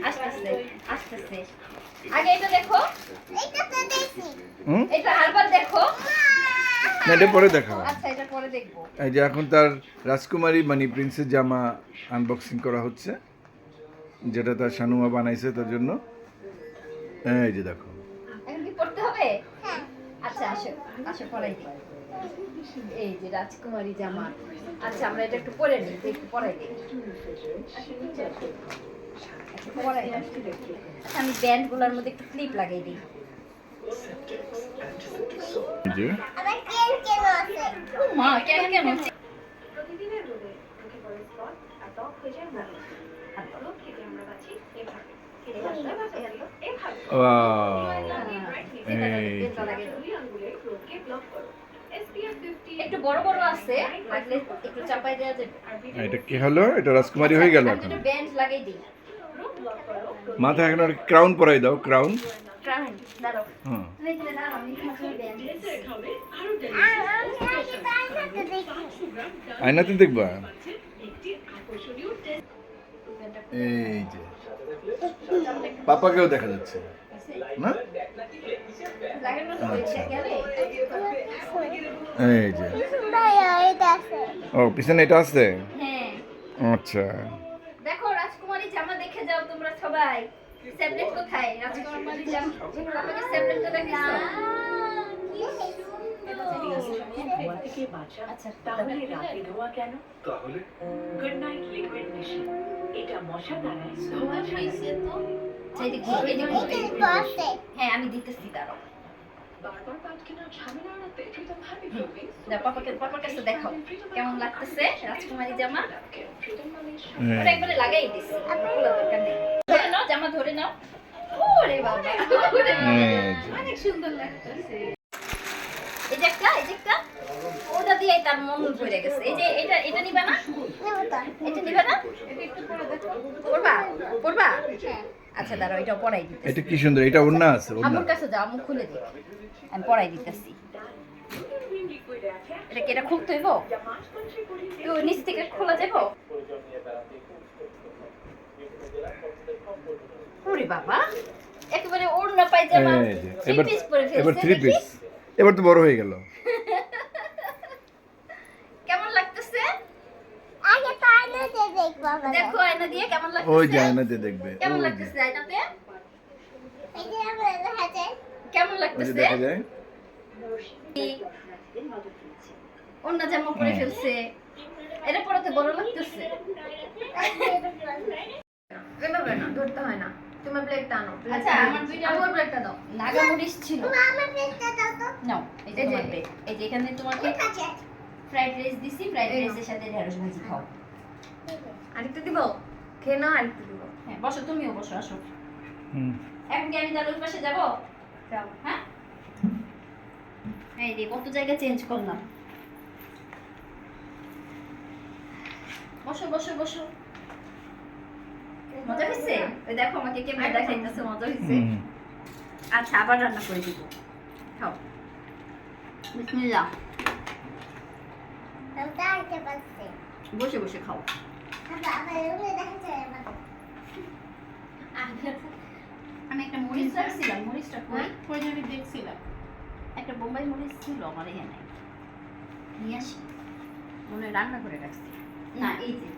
আসতেছে আসতেছে। আগে এটা দেখো, এটা আরবার দেখো। না, এটা পরে দেখাও। আচ্ছা, এটা পরে দেখবো। এই যে এখন তার রাজকুমারী মানে প্রিন্সেস জামা আনবক্সিং করা হচ্ছে, যেটা তার শানুমা বানাইছে তার জন্য। এই যে দেখো। এখন কি পড়তে হবে? আচ্ছা, আসো আসো পরাই দিই। এই যে রাজকুমারী জামা। আচ্ছা, আমরা এটা একটু পরে নিই, একটু পরাই দিই। পরাই দিই। আমি ব্যান্ডগুলোর মধ্যে একটু ক্লিপ লাগিয়ে দিই। এই যে মা কেন কেন প্রতিদিনের রোদে ঢুকে পড়ে স্পট আর ত্বক হয়ে যায় মলিন। আর রোদ থেকে আমরা বাঁচি এভাবে। এভাবে। ওয়াও, এই দুই আঙ্গুলের রোদকে ব্লক করো। SPF 50 একটু বড় বড় আছে, লাগলে একটু চাপাই দেওয়া যাবে। এটা কি হলো? এটা রাজকুমারী হয়ে গেল আমি এখন। একটু ব্যান্ড লাগিয়ে দিই। রোদ ব্লক করো। মাথায় এখন একটা ক্রাউন পরাই দাও, ক্রাউন। ক্রাউন দাঁড়াও। হ্যাঁ, তুমি এখানে দাঁড়াও, আমি তোমাকে ব্যান্ড দিচ্ছি। হবে আরো আয়নাতে দেখবা। একটি আকর্ষণীয় টেস্ট এই যে পাপাকেও দেখা যাচ্ছে না? লাগানো হয়েছে গেলে এই যে, ও পিছনে এটা আছে। হ্যাঁ, আচ্ছা, দেখো রাজকুমারী জামা দেখে যাও তোমরা সবাই। স্যাবলেট কোথায়? রাজকুমারী জামা আমাকে স্যাবলেটটা দেখাও। ধোয়া থেকে বাঁচা। আচ্ছা, তাহলে রাতে ধোয়া কেন? তাহলে গুড নাইট লিকুইড মেশিন। এটা মশা দ্বারা ধোয়া হয়েছে তো। এইদিকে, হ্যাঁ আমি দিতেছি, দাঁড়াও। বারবার পাট কেনার ঝামেলা এড়াতে ফ্রিডম হ্যাপি ফ্লোভিং দাও, পাপার কাছে দেখাও কেমন লাগতেছে রাজকুমারী জামা। ফ্রিডম মানে ওটা একবারে লাগাই দিছি, খোলা দরকার নেই। ধরে নাও, জামা ধরে নাও। ওরে বাবা, অনেক সুন্দর লাগতেছে। এই যে একটা, এই যে একটা, ওটা দিয়ে তার মন ভরে গেছে। এই যে এটা নিবা না? এটা নিবা না? এটা একটু পরে দেখো। পরবা? পরবা? আচ্ছা দাঁড়াও, এটা পরাই দিতেছি। এটা কি সুন্দর, এটা ওড়না আছে, ওড়না। আমার কাছে যাও, আমি খুলে দিই। আমি পরাই দিতেছি। এটা কি, এটা খুলতে হইব? ওই নিচ থেকে খোলা যাবো? ওরে বাবা, একেবারে ওড়না পায়জামা এই যে, থ্রি এবার পিস পরে ফেলছে। এবার থ্রি পিস, এবার তো বড় হয়ে গেল। কেমন লাগতেছে? দেখো আয়না দিয়ে কেমন ওই যে লাগতেছে? আয়নাতে দেখবে, কেমন ওই যে, লাগতেছে আয়নাতে? কেমন ওই যে লাগতেছে? দেখা যায়। অন্য জামা পরে ফেলছে, এটা পরাতে বড় লাগতেছে। এভাবে না, ধরতে হয় না। তোমার প্লেটটা আনো। আচ্ছা, আমার দুইটা আমার প্লেটটা দাও। নাগামরিচ ছিল। নাও, এই যে তোমার plate। এই যে এখানে তোমাকে ফ্রাইড রাইস দিছি, ফ্রাইড রাইসের সাথে ঢেঁড়স ভাজি খাও। আরেকটু দিব? খেয়ে নাও, আরেকটু দিব। হ্যাঁ, বসো, তুমিও বসো, আসো। হুম, এখন কি আমি তার ওই পাশে যাবো? যাও। হ্যাঁ, এই যে কত জায়গা চেঞ্জ করলাম। বসো বসো বসো। মজা হয়েছে? ওই দেখো আমাকে কেমন দেখাইতেছে, মজা হয়েছে। হুম। আচ্ছা, আবার রান্না করে দিব। খাও, বিসমিল্লাহ। বসে বসে খাও। আমি একটা মরিচ রাখছিলাম, মরিচটা কই? প্রয়োজনে দেখছিলাম। একটা বোম্বাই মরিচ ছিল আমার এখানে, নিয়ে আসি। মনে হয় রান্না করে রাখছি। না, এই যে